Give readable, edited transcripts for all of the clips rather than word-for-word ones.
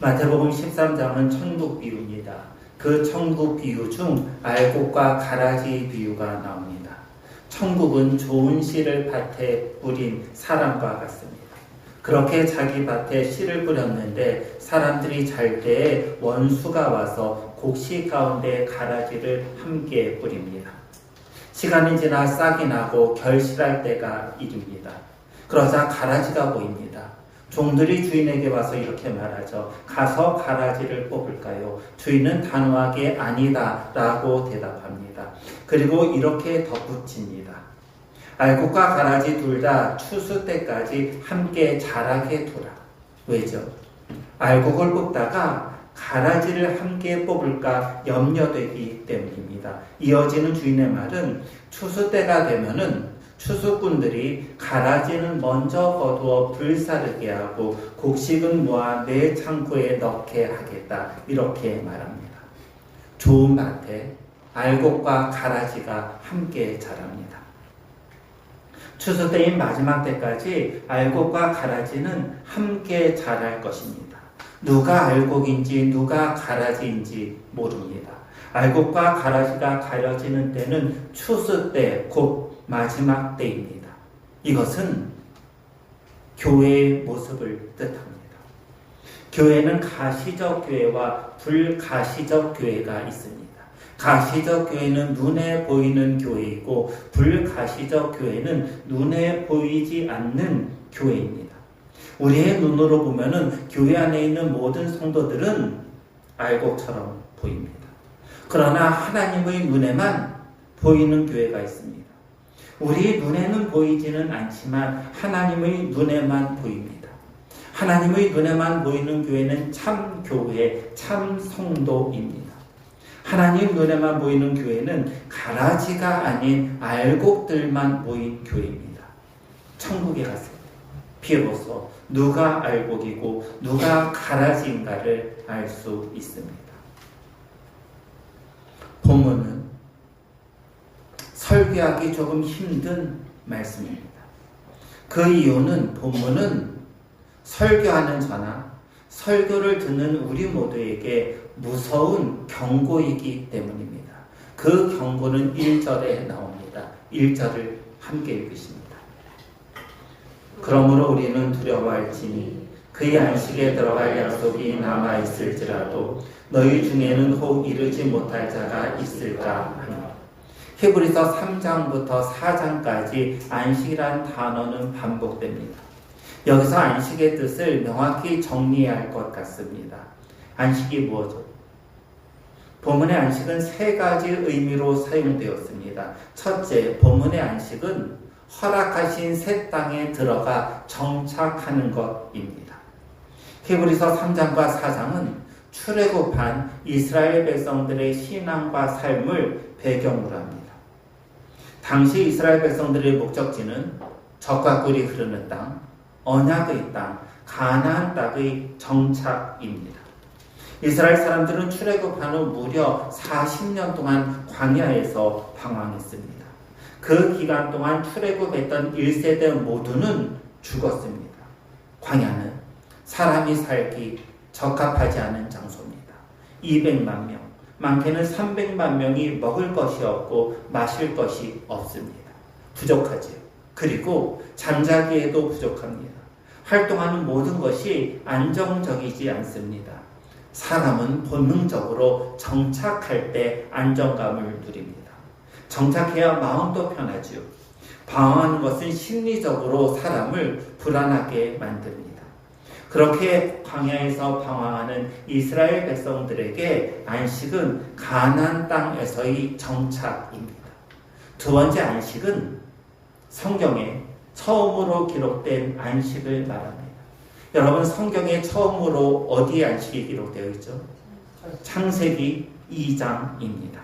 마태복음 13장은 천국 비유입니다. 그 천국 비유 중 알곡과 가라지 비유가 나옵니다. 천국은 좋은 씨를 밭에 뿌린 사람과 같습니다. 그렇게 자기 밭에 씨를 뿌렸는데 사람들이 잘 때에 원수가 와서 곡식 가운데 가라지를 함께 뿌립니다. 시간이 지나 싹이 나고 결실할 때가 이릅니다. 그러자 가라지가 보입니다. 종들이 주인에게 와서 이렇게 말하죠. 가서 가라지를 뽑을까요? 주인은 단호하게 아니다 라고 대답합니다. 그리고 이렇게 덧붙입니다. 알곡과 가라지 둘 다 추수 때까지 함께 자라게 두라. 왜죠? 알곡을 뽑다가 가라지를 함께 뽑을까 염려되기 때문입니다. 이어지는 주인의 말은 추수 때가 되면은 추수꾼들이 가라지는 먼저 거두어 불사르게 하고 곡식은 모아 내 창고에 넣게 하겠다. 이렇게 말합니다. 좋은 밭에 알곡과 가라지가 함께 자랍니다. 추수 때인 마지막 때까지 알곡과 가라지는 함께 자랄 것입니다. 누가 알곡인지 누가 가라지인지 모릅니다. 알곡과 가라지가 가려지는 때는 추수 때, 곧 마지막 때입니다. 이것은 교회의 모습을 뜻합니다. 교회는 가시적 교회와 불가시적 교회가 있습니다. 가시적 교회는 눈에 보이는 교회이고 불가시적 교회는 눈에 보이지 않는 교회입니다. 우리의 눈으로 보면은 교회 안에 있는 모든 성도들은 알곡처럼 보입니다. 그러나 하나님의 눈에만 보이는 교회가 있습니다. 우리 눈에는 보이지는 않지만 하나님의 눈에만 보입니다. 하나님의 눈에만 보이는 교회는 참 교회, 참 성도입니다. 하나님 눈에만 보이는 교회는 가라지가 아닌 알곡들만 모인 교회입니다. 천국에 갔을 때 비로소 누가 알곡이고 누가 가라지인가를 알 수 있습니다. 본문은 설교하기 조금 힘든 말씀입니다. 그 이유는 본문은 설교하는 저나 설교를 듣는 우리 모두에게 무서운 경고이기 때문입니다. 그 경고는 1절에 나옵니다. 1절을 함께 읽으십니다. 그러므로 우리는 두려워할지니 그의 안식에 들어갈 약속이 남아있을지라도 너희 중에는 혹 이르지 못할 자가 있을까 하니 히브리서 3장부터 4장까지 안식이란 단어는 반복됩니다. 여기서 안식의 뜻을 명확히 정리해야 할 것 같습니다. 안식이 무엇이죠? 본문의 안식은 세 가지 의미로 사용되었습니다. 첫째, 본문의 안식은 허락하신 새 땅에 들어가 정착하는 것입니다. 히브리서 3장과 4장은 출애굽한 이스라엘 백성들의 신앙과 삶을 배경으로 합니다. 당시 이스라엘 백성들의 목적지는 젖과 꿀이 흐르는 땅, 언약의 땅, 가나안 땅의 정착입니다. 이스라엘 사람들은 출애굽한 후 무려 40년 동안 광야에서 방황했습니다. 그 기간 동안 출애굽했던 1세대 모두는 죽었습니다. 광야는 사람이 살기 적합하지 않은 장소입니다. 200만 명, 많게는 300만 명이 먹을 것이 없고 마실 것이 없습니다. 부족하지요. 그리고 잠자기에도 부족합니다. 활동하는 모든 것이 안정적이지 않습니다. 사람은 본능적으로 정착할 때 안정감을 누립니다. 정착해야 마음도 편하지요. 방황하는 것은 심리적으로 사람을 불안하게 만듭니다. 그렇게 광야에서 방황하는 이스라엘 백성들에게 안식은 가나안 땅에서의 정착입니다. 두 번째 안식은 성경에 처음으로 기록된 안식을 말합니다. 여러분, 성경에 처음으로 어디에 안식이 기록되어 있죠? 창세기 2장입니다.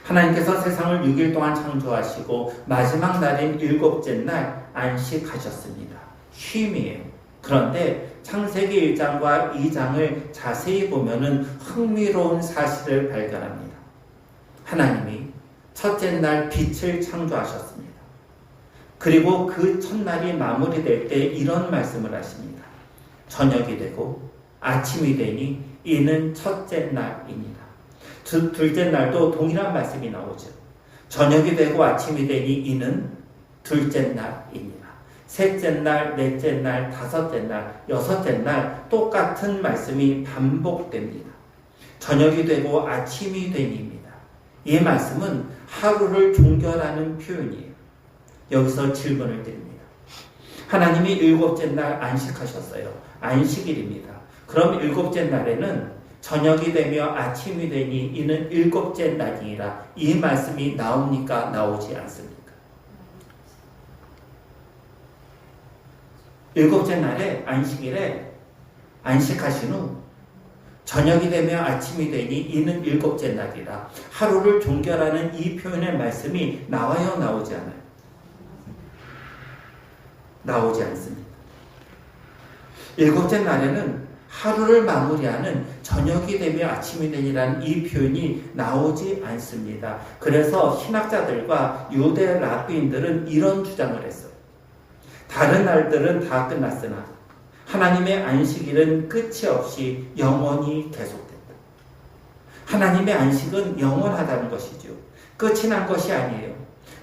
하나님께서 세상을 6일 동안 창조하시고 마지막 날인 7째 날 안식하셨습니다. 쉼이에요. 그런데 창세기 1장과 2장을 자세히 보면은 흥미로운 사실을 발견합니다. 하나님이 첫째 날 빛을 창조하셨습니다. 그리고 그 첫날이 마무리될 때 이런 말씀을 하십니다. 저녁이 되고 아침이 되니 이는 첫째 날입니다. 둘째 날도 동일한 말씀이 나오죠. 저녁이 되고 아침이 되니 이는 둘째 날입니다. 셋째 날, 넷째 날, 다섯째 날, 여섯째 날 똑같은 말씀이 반복됩니다. 저녁이 되고 아침이 되니입니다. 이 말씀은 하루를 종결하는 표현이에요. 여기서 질문을 드립니다. 하나님이 일곱째 날 안식하셨어요. 안식일입니다. 그럼 일곱째 날에는 저녁이 되며 아침이 되니 이는 일곱째 날이라 이 말씀이 나옵니까? 나오지 않습니까? 일곱째 날에 안식일에 안식하신 후 저녁이 되며 아침이 되니 이는 일곱째 날이라 하루를 종결하는 이 표현의 말씀이 나와요? 나오지 않아요? 나오지 않습니다. 일곱째 날에는 하루를 마무리하는 저녁이 되며 아침이 되니라는 이 표현이 나오지 않습니다. 그래서 신학자들과 유대 랍비인들은 이런 주장을 했어요. 다른 날들은 다 끝났으나 하나님의 안식일은 끝이 없이 영원히 계속된다. 하나님의 안식은 영원하다는 것이죠. 끝이 난 것이 아니에요.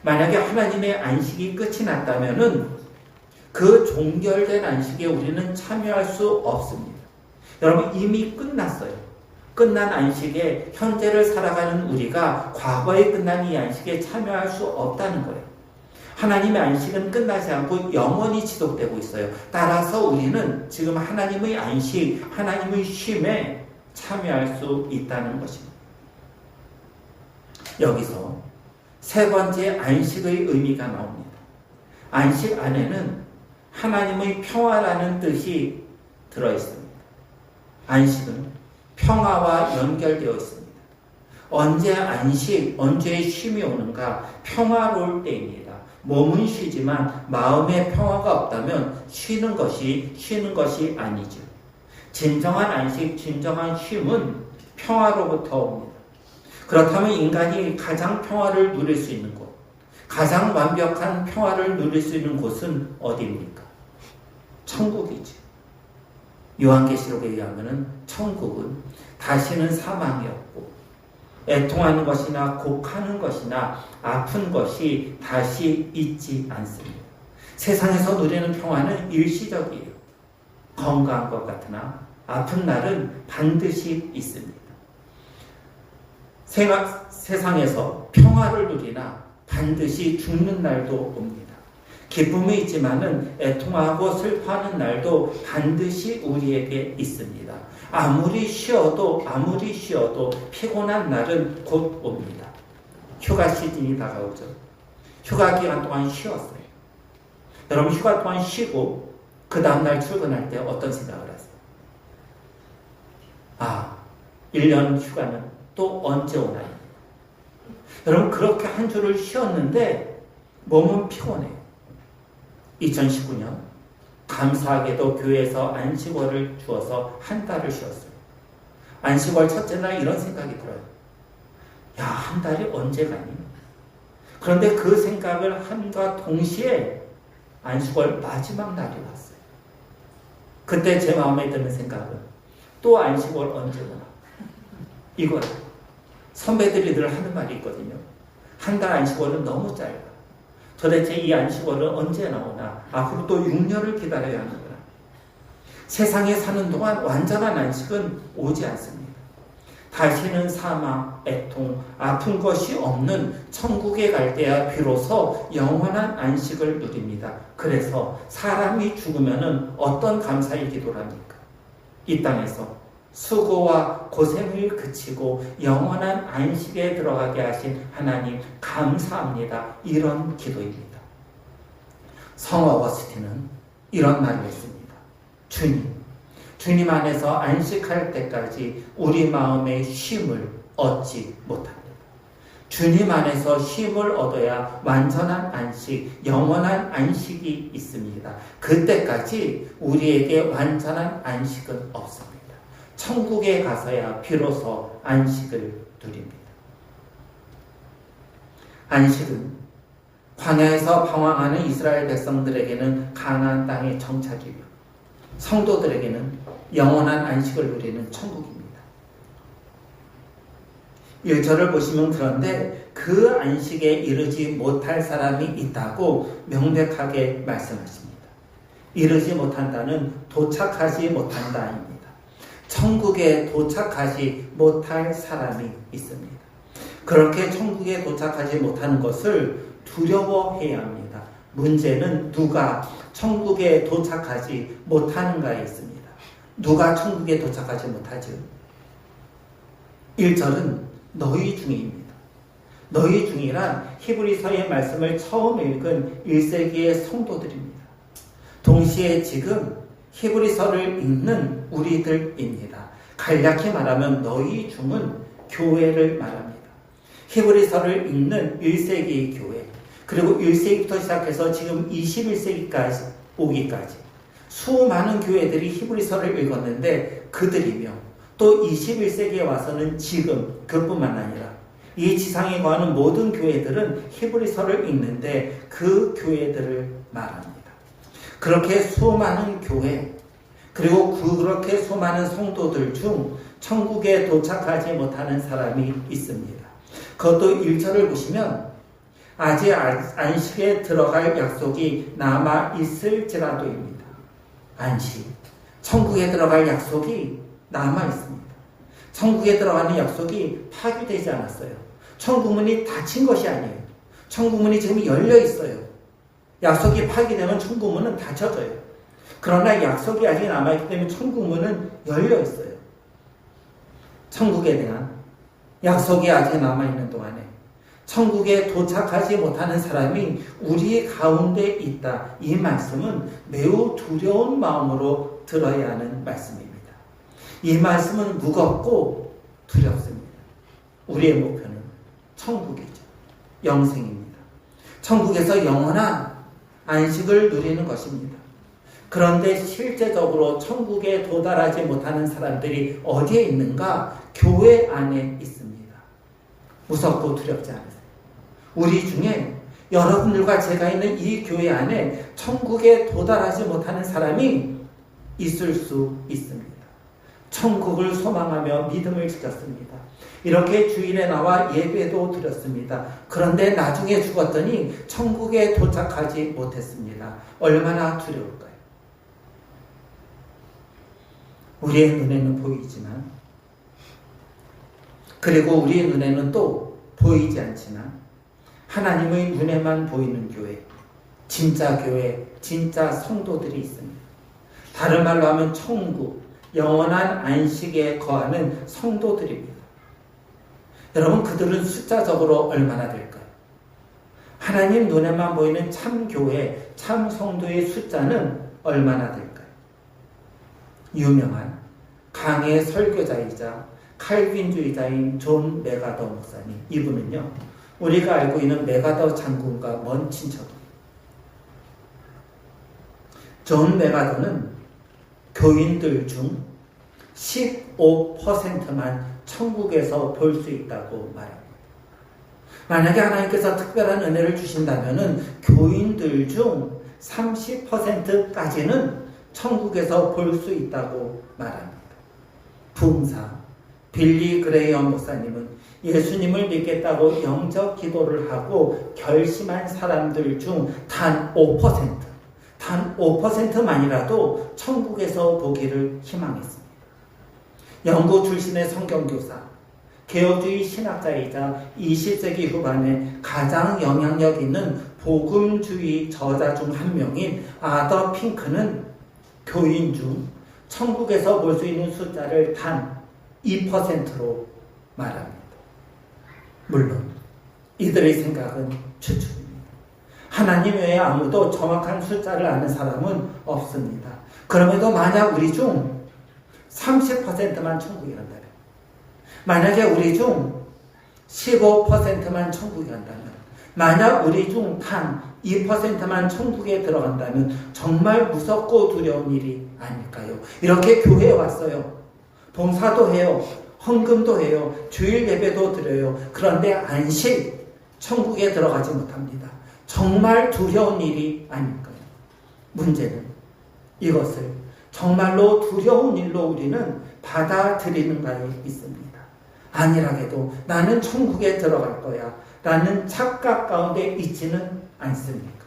만약에 하나님의 안식이 끝이 났다면은 그 종결된 안식에 우리는 참여할 수 없습니다. 여러분 이미 끝났어요. 끝난 안식에 현재를 살아가는 우리가 과거에 끝난 이 안식에 참여할 수 없다는 거예요. 하나님의 안식은 끝나지 않고 영원히 지속되고 있어요. 따라서 우리는 지금 하나님의 안식, 하나님의 쉼에 참여할 수 있다는 것입니다. 여기서 세 번째 안식의 의미가 나옵니다. 안식 안에는 하나님의 평화라는 뜻이 들어있습니다. 안식은 평화와 연결되어 있습니다. 언제 안식, 언제 쉼이 오는가? 평화로울 때입니다. 몸은 쉬지만 마음의 평화가 없다면 쉬는 것이 아니죠. 진정한 안식, 진정한 쉼은 평화로부터 옵니다. 그렇다면 인간이 가장 평화를 누릴 수 있는 곳, 가장 완벽한 평화를 누릴 수 있는 곳은 어디입니까? 천국이죠. 요한계시록에 의하면 천국은 다시는 사망이 없고 애통하는 것이나 곡하는 것이나 아픈 것이 다시 있지 않습니다. 세상에서 누리는 평화는 일시적이에요. 건강한 것 같으나 아픈 날은 반드시 있습니다. 세상에서 평화를 누리나 반드시 죽는 날도 옵니다. 기쁨이 있지만은 애통하고 슬퍼하는 날도 반드시 우리에게 있습니다. 아무리 쉬어도 피곤한 날은 곧 옵니다. 휴가 시즌이 다가오죠. 휴가 기간 동안 쉬었어요. 여러분 휴가 동안 쉬고 그 다음날 출근할 때 어떤 생각을 하세요? 1년 휴가는 또 언제 오나요? 여러분 그렇게 한 주를 쉬었는데 몸은 피곤해요. 2019년 감사하게도 교회에서 안식월을 주어서 한 달을 쉬었어요. 안식월 첫째 날 이런 생각이 들어요. 야, 한 달이 언제 가니? 그런데 그 생각을 함과 동시에 안식월 마지막 날이 왔어요. 그때 제 마음에 드는 생각은 또 안식월 언제 오나? 이거예요. 선배들이 늘 하는 말이 있거든요. 한 달 안식월은 너무 짧아. 도대체 이 안식월은 언제 나오나? 앞으로 또 6년을 기다려야 하는구나. 세상에 사는 동안 완전한 안식은 오지 않습니다. 다시는 사망, 애통, 아픈 것이 없는 천국에 갈 때야 비로소 영원한 안식을 누립니다. 그래서 사람이 죽으면 어떤 감사의 기도를 합니까? 이 땅에서 수고와 고생을 그치고 영원한 안식에 들어가게 하신 하나님 감사합니다. 이런 기도입니다. 성 어거스틴은 이런 말을 했습니다. 주님 안에서 안식할 때까지 우리 마음의 쉼을 얻지 못합니다. 주님 안에서 쉼을 얻어야 완전한 안식, 영원한 안식이 있습니다. 그때까지 우리에게 완전한 안식은 없습니다. 천국에 가서야 비로소 안식을 누립니다. 안식은 광야에서 방황하는 이스라엘 백성들에게는 가나안 땅의 정착이며 성도들에게는 영원한 안식을 누리는 천국입니다. 1절을 보시면 그런데 그 안식에 이르지 못할 사람이 있다고 명백하게 말씀하십니다. 이르지 못한다는 도착하지 못한다입니다. 천국에 도착하지 못할 사람이 있습니다. 그렇게 천국에 도착하지 못하는 것을 두려워해야 합니다. 문제는 누가 천국에 도착하지 못하는가에 있습니다. 누가 천국에 도착하지 못하죠? 1절은 너희 중에입니다. 너희 중이란 히브리서의 말씀을 처음 읽은 1세기의 성도들입니다. 동시에 지금 히브리서를 읽는 우리들입니다. 간략히 말하면 너희 중은 교회를 말합니다. 히브리서를 읽는 1세기의 교회, 그리고 1세기부터 시작해서 지금 21세기까지 오기까지 수많은 교회들이 히브리서를 읽었는데 그들이며 또 21세기에 와서는 지금 그뿐만 아니라 이 지상에 거하는 모든 교회들은 히브리서를 읽는데 그 교회들을 말합니다. 그렇게 수많은 교회, 그리고 그렇게 수많은 성도들 중 천국에 도착하지 못하는 사람이 있습니다. 그것도 1절을 보시면 아직 안식에 들어갈 약속이 남아 있을지라도입니다. 안식, 천국에 들어갈 약속이 남아 있습니다. 천국에 들어가는 약속이 파괴되지 않았어요. 천국문이 닫힌 것이 아니에요. 천국문이 지금 열려 있어요. 약속이 파괴되면 천국문은 닫혀져요. 그러나 약속이 아직 남아있기 때문에 천국문은 열려 있어요. 천국에 대한 약속이 아직 남아있는 동안에 천국에 도착하지 못하는 사람이 우리 가운데 있다. 이 말씀은 매우 두려운 마음으로 들어야 하는 말씀입니다. 이 말씀은 무겁고 두렵습니다. 우리의 목표는 천국이죠. 영생입니다. 천국에서 영원한 안식을 누리는 것입니다. 그런데 실제적으로 천국에 도달하지 못하는 사람들이 어디에 있는가? 교회 안에 있습니다. 무섭고 두렵지 않으세요? 우리 중에 여러분들과 제가 있는 이 교회 안에 천국에 도달하지 못하는 사람이 있을 수 있습니다. 천국을 소망하며 믿음을 지켰습니다. 이렇게 주일에 나와 예배도 드렸습니다. 그런데 나중에 죽었더니 천국에 도착하지 못했습니다. 얼마나 두려울까요? 우리의 눈에는 보이지만, 그리고 우리의 눈에는 또 보이지 않지만 하나님의 눈에만 보이는 교회, 진짜 교회, 진짜 성도들이 있습니다. 다른 말로 하면 천국, 영원한 안식에 거하는 성도들입니다. 여러분, 그들은 숫자적으로 얼마나 될까요? 하나님 눈에만 보이는 참 교회, 참 성도의 숫자는 얼마나 될까요? 유명한 강의 설교자이자 칼빈주의자인 존 메가더 목사님, 이분은요, 우리가 알고 있는 메가더 장군과 먼 친척입니다. 존 메가더는 교인들 중 15%만 천국에서 볼 수 있다고 말합니다. 만약에 하나님께서 특별한 은혜를 주신다면 교인들 중 30%까지는 천국에서 볼 수 있다고 말합니다. 부흥사 빌리 그레이엄 목사님은 예수님을 믿겠다고 영적 기도를 하고 결심한 사람들 중 단 5%만이라도 천국에서 보기를 희망했습니다. 영국 출신의 성경교사, 개혁주의 신학자이자 20세기 후반에 가장 영향력 있는 복음주의 저자 중 한 명인 아더 핑크는 교인 중 천국에서 볼 수 있는 숫자를 단 2%로 말합니다. 물론 이들의 생각은 추측입니다. 하나님 외에 아무도 정확한 숫자를 아는 사람은 없습니다. 그럼에도 만약 우리 중 30%만 천국에 간다면, 만약에 우리 중 15%만 천국에 간다면, 만약 우리 중 단 2%만 천국에 들어간다면 정말 무섭고 두려운 일이 아닐까요? 이렇게 교회에 왔어요. 봉사도 해요. 헌금도 해요. 주일 예배도 드려요. 그런데 안식, 천국에 들어가지 못합니다. 정말 두려운 일이 아닐까요? 문제는 이것을 정말로 두려운 일로 우리는 받아들이는 바에 있습니다. 아니라게도 나는 천국에 들어갈 거야 라는 착각 가운데 있지는 않습니까?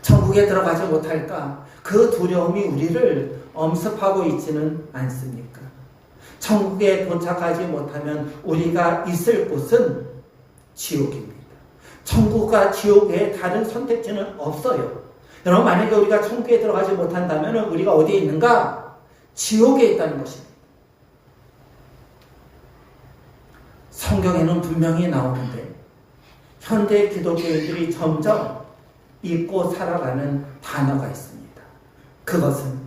천국에 들어가지 못할까? 그 두려움이 우리를 엄습하고 있지는 않습니까? 천국에 도착하지 못하면 우리가 있을 곳은 지옥입니다. 천국과 지옥 외에 다른 선택지는 없어요. 여러분, 만약에 우리가 천국에 들어가지 못한다면 우리가 어디에 있는가? 지옥에 있다는 것입니다. 성경에는 분명히 나오는데 현대 기독교인들이 점점 잊고 살아가는 단어가 있습니다. 그것은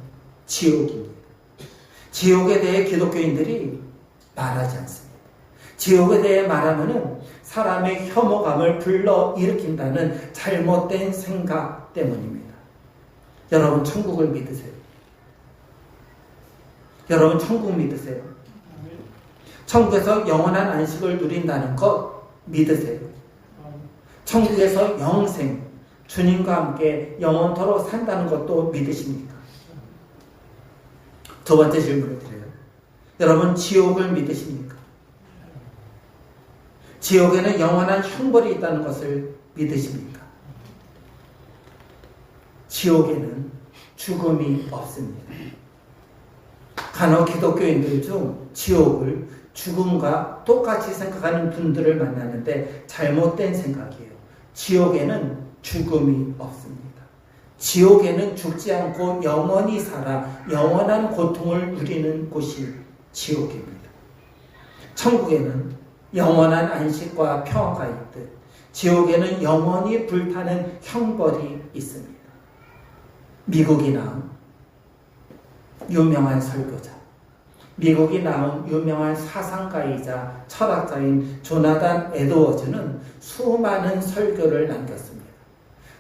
지옥입니다. 지옥에 대해 기독교인들이 말하지 않습니다. 지옥에 대해 말하면은 사람의 혐오감을 불러일으킨다는 잘못된 생각 때문입니다. 여러분, 천국을 믿으세요? 여러분, 천국 믿으세요? 천국에서 영원한 안식을 누린다는 것 믿으세요? 천국에서 영생, 주님과 함께 영원토록 산다는 것도 믿으십니까? 두 번째 질문을 드려요. 여러분, 지옥을 믿으십니까? 지옥에는 영원한 형벌이 있다는 것을 믿으십니까? 지옥에는 죽음이 없습니다. 간혹 기독교인들 중 지옥을 죽음과 똑같이 생각하는 분들을 만나는데 잘못된 생각이에요. 지옥에는 죽음이 없습니다. 지옥에는 죽지 않고 영원히 살아 영원한 고통을 누리는 곳이 지옥입니다. 천국에는 영원한 안식과 평화가 있듯 지옥에는 영원히 불타는 형벌이 있습니다. 미국이나 유명한 설교자, 미국이 낳은 유명한 사상가이자 철학자인 조나단 에드워즈는 수많은 설교를 남겼습니다.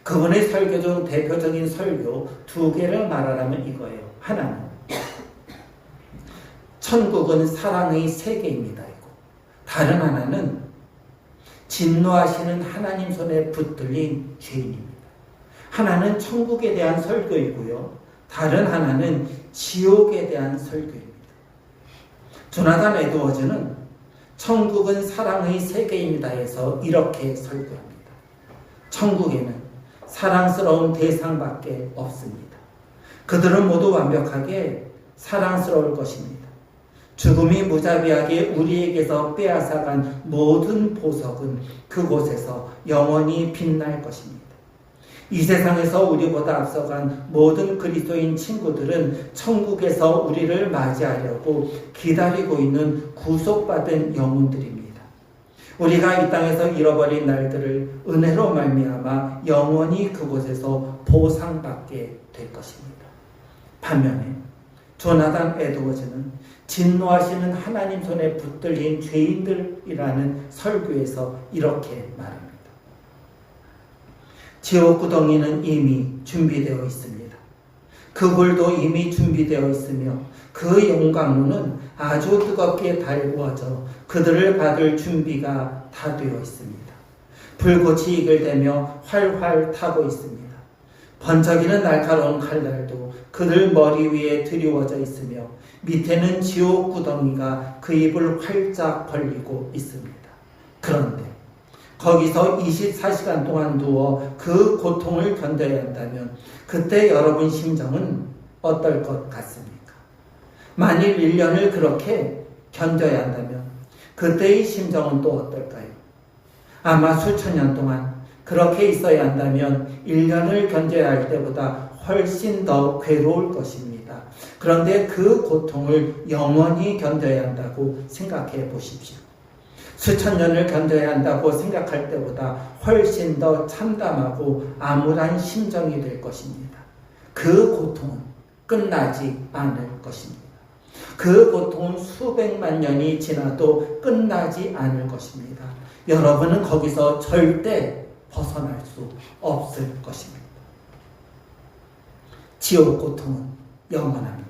그분의 설교 중 대표적인 설교 두 개를 말하라면 이거예요. 하나는 천국은 사랑의 세계입니다. 다른 하나는 진노하시는 하나님 손에 붙들린 죄인입니다. 하나는 천국에 대한 설교이고요. 다른 하나는 지옥에 대한 설교입니다. 조나단 에드워즈는 천국은 사랑의 세계입니다 해서 이렇게 설교합니다. 천국에는 사랑스러운 대상밖에 없습니다. 그들은 모두 완벽하게 사랑스러울 것입니다. 죽음이 무자비하게 우리에게서 빼앗아간 모든 보석은 그곳에서 영원히 빛날 것입니다. 이 세상에서 우리보다 앞서간 모든 그리스도인 친구들은 천국에서 우리를 맞이하려고 기다리고 있는 구속받은 영혼들입니다. 우리가 이 땅에서 잃어버린 날들을 은혜로 말미암아 영원히 그곳에서 보상받게 될 것입니다. 반면에 조나단 에드워즈는 진노하시는 하나님 손에 붙들린 죄인들이라는 설교에서 이렇게 말합니다. 지옥 구덩이는 이미 준비되어 있습니다. 그 불도 이미 준비되어 있으며 그 용광로는 아주 뜨겁게 달구어져 그들을 받을 준비가 다 되어 있습니다. 불꽃이 이글대며 활활 타고 있습니다. 번쩍이는 날카로운 칼날도 그들 머리 위에 드리워져 있으며 밑에는 지옥 구덩이가 그 입을 활짝 벌리고 있습니다. 그런데 거기서 24시간 동안 누워 그 고통을 견뎌야 한다면 그때 여러분 심정은 어떨 것 같습니까? 만일 1년을 그렇게 견뎌야 한다면 그때의 심정은 또 어떨까요? 아마 수천 년 동안 그렇게 있어야 한다면 1년을 견뎌야 할 때보다 훨씬 더 괴로울 것입니다. 그런데 그 고통을 영원히 견뎌야 한다고 생각해 보십시오. 수천 년을 견뎌야 한다고 생각할 때보다 훨씬 더 참담하고 암울한 심정이 될 것입니다. 그 고통은 끝나지 않을 것입니다. 그 고통은 수백만 년이 지나도 끝나지 않을 것입니다. 여러분은 거기서 절대 벗어날 수 없을 것입니다. 지옥 고통은 영원합니다.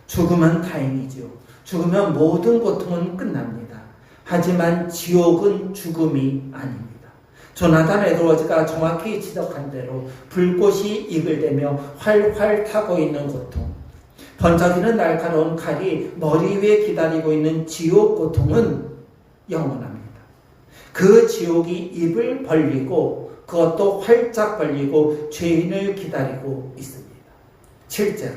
죽으면 다행이지요. 죽으면 모든 고통은 끝납니다. 하지만 지옥은 죽음이 아닙니다. 조나단 에드워즈가 정확히 지적한 대로 불꽃이 이글대며 활활 타고 있는 고통, 번쩍이는 날카로운 칼이 머리 위에 기다리고 있는 지옥 고통은 영원합니다. 그 지옥이 입을 벌리고 그것도 활짝 벌리고 죄인을 기다리고 있습니다. 실제로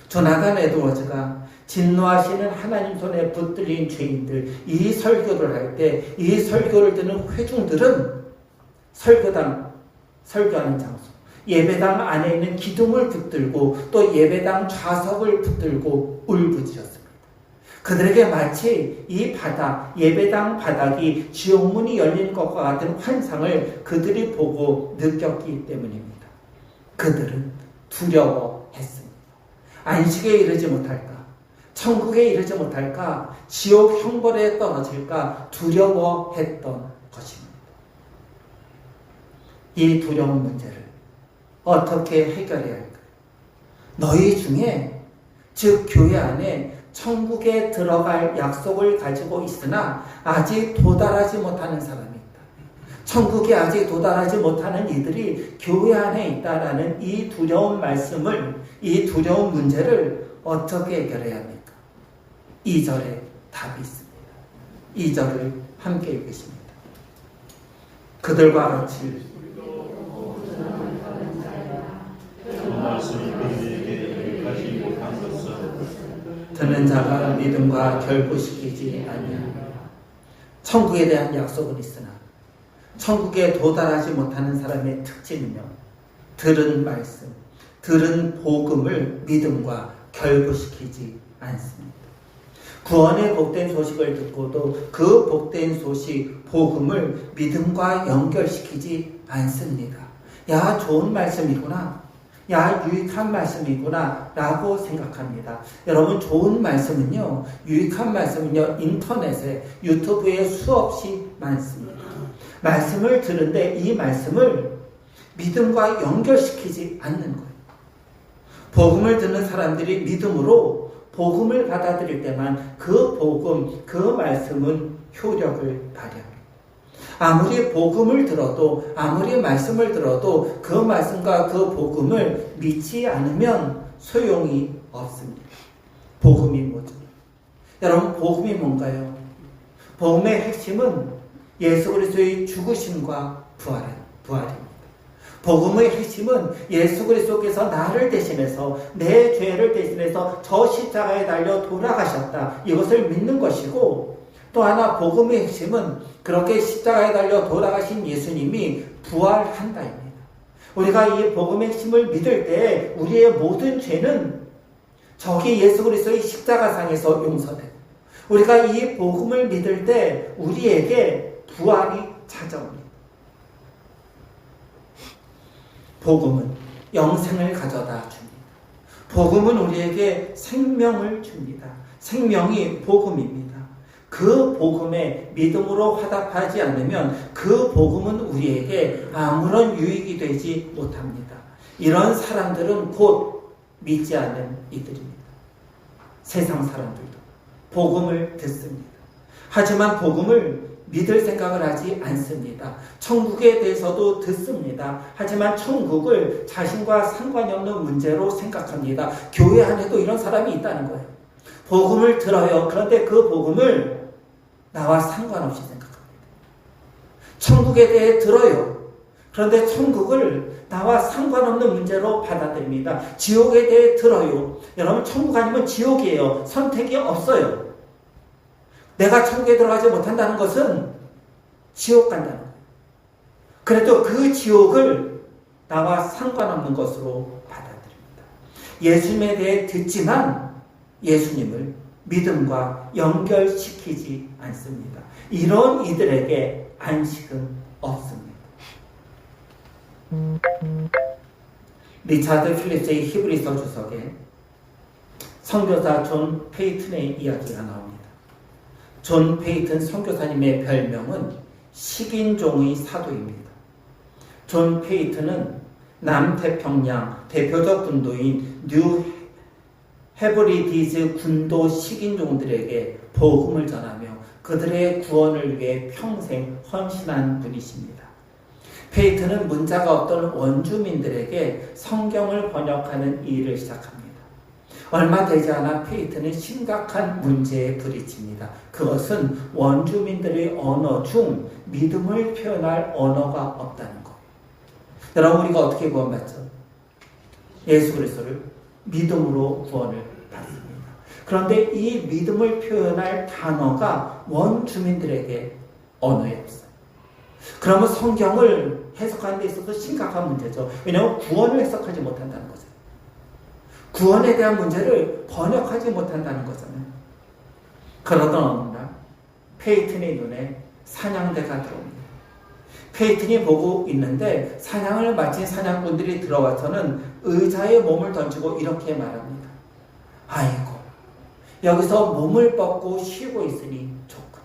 조나단 에드워즈가 진노하시는 하나님 손에 붙들린 죄인들, 이 설교를 할 때 이 설교를 듣는 회중들은 설교당, 설교하는 장소, 예배당 안에 있는 기둥을 붙들고 또 예배당 좌석을 붙들고 울부짖었습니다. 그들에게 마치 이 바닥, 예배당 바닥이 지옥문이 열린 것과 같은 환상을 그들이 보고 느꼈기 때문입니다. 그들은 두려워했습니다. 안식에 이르지 못할까? 천국에 이르지 못할까? 지옥 형벌에 떨어질까? 두려워했던 것입니다. 이 두려운 문제를 어떻게 해결해야 할까요? 너희 중에, 즉 교회 안에 천국에 들어갈 약속을 가지고 있으나 아직 도달하지 못하는 사람이 있다. 천국에 아직 도달하지 못하는 이들이 교회 안에 있다라는 이 두려운 말씀을, 이 두려운 문제를 어떻게 해결해야 합니까? 2절에 답이 있습니다. 2절을 함께 읽으십니다. 그들과 같이 듣는 자가 믿음과 결부시키지 아니하며. 천국에 대한 약속은 있으나 천국에 도달하지 못하는 사람의 특징은요, 들은 말씀, 들은 복음을 믿음과 결부시키지 않습니다. 구원의 복된 소식을 듣고도 그 복된 소식, 복음을 믿음과 연결시키지 않습니다. 야, 좋은 말씀이구나. 야, 유익한 말씀이구나 라고 생각합니다. 여러분, 좋은 말씀은요, 유익한 말씀은요, 인터넷에, 유튜브에 수없이 많습니다. 말씀을 들은데 이 말씀을 믿음과 연결시키지 않는 거예요. 복음을 듣는 사람들이 믿음으로 복음을 받아들일 때만 그 복음, 그 말씀은 효력을 발휘합니다. 아무리 복음을 들어도, 아무리 말씀을 들어도 그 말씀과 그 복음을 믿지 않으면 소용이 없습니다. 복음이 뭐죠? 여러분, 복음이 뭔가요? 복음의 핵심은 예수 그리스도의 죽으심과 부활입니다. 복음의 핵심은 예수 그리스도께서 나를 대신해서, 내 죄를 대신해서 저 십자가에 달려 돌아가셨다, 이것을 믿는 것이고, 또 하나 복음의 핵심은 그렇게 십자가에 달려 돌아가신 예수님이 부활한다입니다. 우리가 이 복음의 핵심을 믿을 때 우리의 모든 죄는 저기 예수 그리스도의 십자가상에서 용서되고, 우리가 이 복음을 믿을 때 우리에게 부활이 찾아옵니다. 복음은 영생을 가져다 줍니다. 복음은 우리에게 생명을 줍니다. 생명이 복음입니다. 그 복음에 믿음으로 화답하지 않으면 그 복음은 우리에게 아무런 유익이 되지 못합니다. 이런 사람들은 곧 믿지 않는 이들입니다. 세상 사람들도 복음을 듣습니다. 하지만 복음을 믿을 생각을 하지 않습니다. 천국에 대해서도 듣습니다. 하지만 천국을 자신과 상관이 없는 문제로 생각합니다. 교회 안에도 이런 사람이 있다는 거예요. 복음을 들어요. 그런데 그 복음을 나와 상관없이 생각합니다. 천국에 대해 들어요. 그런데 천국을 나와 상관없는 문제로 받아들입니다. 지옥에 대해 들어요. 여러분, 천국 아니면 지옥이에요. 선택이 없어요. 내가 천국에 들어가지 못한다는 것은 지옥 간다는 거예요. 그래도 그 지옥을 나와 상관없는 것으로 받아들입니다. 예수님에 대해 듣지만 예수님을 믿음과 연결시키지 않습니다. 이런 이들에게 안식은 없습니다. 리차드 필립스의 히브리서 주석에 선교사 존 페이튼의 이야기가 나옵니다. 존 페이튼 선교사님의 별명은 식인종의 사도입니다. 존 페이튼은 남태평양 대표적 군도인 뉴 헤브리디즈 군도 식인종들에게 복음을 전하며 그들의 구원을 위해 평생 헌신한 분이십니다. 페이트는 문자가 없던 원주민들에게 성경을 번역하는 일을 시작합니다. 얼마 되지 않아 페이트는 심각한 문제에 부딪힙니다. 그것은 원주민들의 언어 중 믿음을 표현할 언어가 없다는 것. 여러분, 우리가 어떻게 구원받죠? 예수 그리스도를 믿음으로 구원을 받습니다. 그런데 이 믿음을 표현할 단어가 원주민들에게 언어에 없어요. 그러면 성경을 해석하는 데 있어서 심각한 문제죠. 왜냐하면 구원을 해석하지 못한다는 거죠. 구원에 대한 문제를 번역하지 못한다는 거잖아요. 그러던 어느 날 페이튼의 눈에 사냥대가 들어옵니다. 페이튼이 보고 있는데 사냥을 마친 사냥꾼들이 들어와서는 의자에 몸을 던지고 이렇게 말합니다. 아이고, 여기서 몸을 뻗고 쉬고 있으니 좋구나.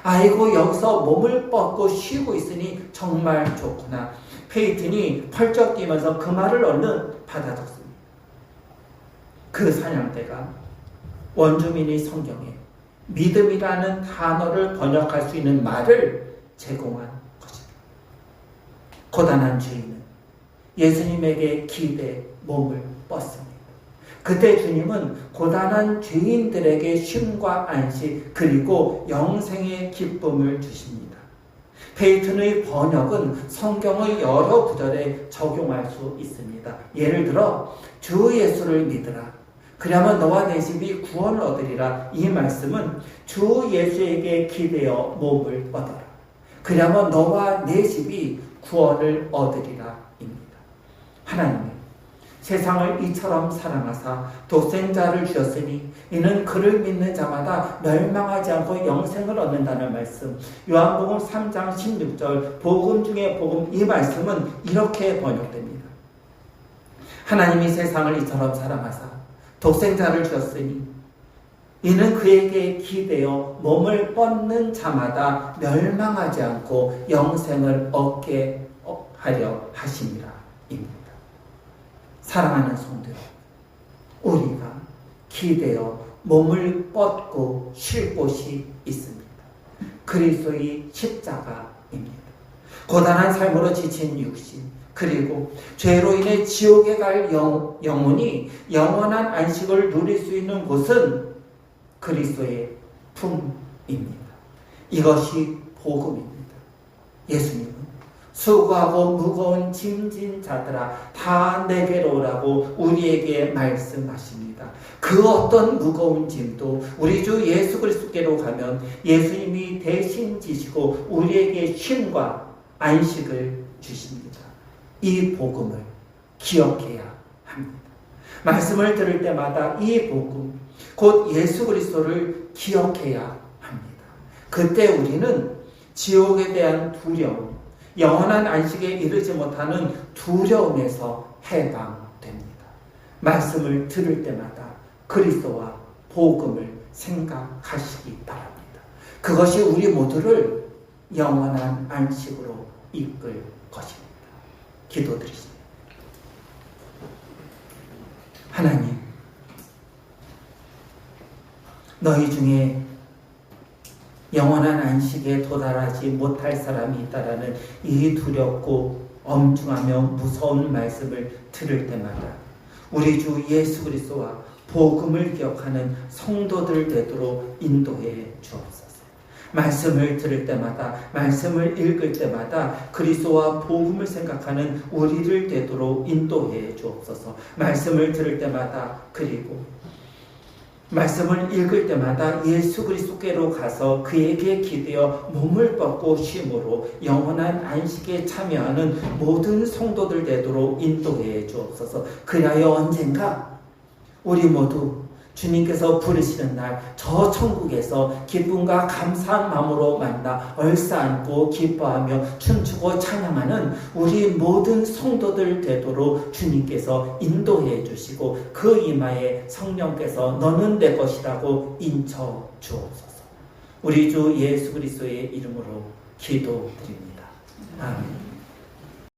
아이고, 여기서 몸을 뻗고 쉬고 있으니 정말 좋구나. 페이튼이 펄쩍 뛰면서 그 말을 얼른 받아 적습니다. 그 사냥대가 원주민이 성경에 믿음이라는 단어를 번역할 수 있는 말을 제공한 것입니다. 고단한 죄인은 예수님에게 기대 몸을 뻗습니다. 그때 주님은 고단한 죄인들에게 쉼과 안식 그리고 영생의 기쁨을 주십니다. 페이튼의 번역은 성경의 여러 구절에 적용할 수 있습니다. 예를 들어 주 예수를 믿으라. 그러면 너와 내 집이 구원을 얻으리라. 이 말씀은 주 예수에게 기대어 몸을 얻어라. 그러면 너와 내 집이 구원을 얻으리라 입니다. 하나님은 세상을 이처럼 사랑하사 독생자를 주셨으니 이는 그를 믿는 자마다 멸망하지 않고 영생을 얻는다는 말씀. 요한복음 3장 16절 복음 중에 복음, 이 말씀은 이렇게 번역됩니다. 하나님이 세상을 이처럼 사랑하사 독생자를 주셨으니 이는 그에게 기대어 몸을 뻗는 자마다 멸망하지 않고 영생을 얻게 하려 하심이라 입니다. 사랑하는 성도, 우리가 기대어 몸을 뻗고 쉴 곳이 있습니다. 그리스도의 십자가입니다. 고단한 삶으로 지친 육신, 그리고 죄로 인해 지옥에 갈 영혼이 영원한 안식을 누릴 수 있는 곳은 그리스도의 품입니다. 이것이 복음입니다. 예수님은 수고하고 무거운 짐진 자들아 다 내게로 오라고 우리에게 말씀하십니다. 그 어떤 무거운 짐도 우리 주 예수 그리스도께로 가면 예수님이 대신 지시고 우리에게 쉼과 안식을 주십니다. 이 복음을 기억해야 합니다. 말씀을 들을 때마다 이 복음, 곧 예수 그리스도를 기억해야 합니다. 그때 우리는 지옥에 대한 두려움, 영원한 안식에 이르지 못하는 두려움에서 해방됩니다. 말씀을 들을 때마다 그리스도와 복음을 생각하시기 바랍니다. 그것이 우리 모두를 영원한 안식으로 이끌 것입니다. 기도드리십니다. 하나님, 너희 중에 영원한 안식에 도달하지 못할 사람이 있다라는 이 두렵고 엄중하며 무서운 말씀을 들을 때마다 우리 주 예수 그리스도와 복음을 기억하는 성도들 되도록 인도해 주옵소서. 말씀을 들을 때마다, 말씀을 읽을 때마다 그리스도와 복음을 생각하는 우리를 되도록 인도해 주옵소서. 말씀을 들을 때마다, 그리고 말씀을 읽을 때마다 예수 그리스도께로 가서 그에게 기대어 몸을 뻗고 쉼으로 영원한 안식에 참여하는 모든 성도들 되도록 인도해 주옵소서. 그리하여 언젠가 우리 모두 주님께서 부르시는 날 저 천국에서 기쁨과 감사한 마음으로 만나 얼싸안고 기뻐하며 춤추고 찬양하는 우리 모든 성도들 되도록 주님께서 인도해 주시고 그 이마에 성령께서 너는 내 것이라고 인쳐 주옵소서. 우리 주 예수 그리스도의 이름으로 기도드립니다. 아멘.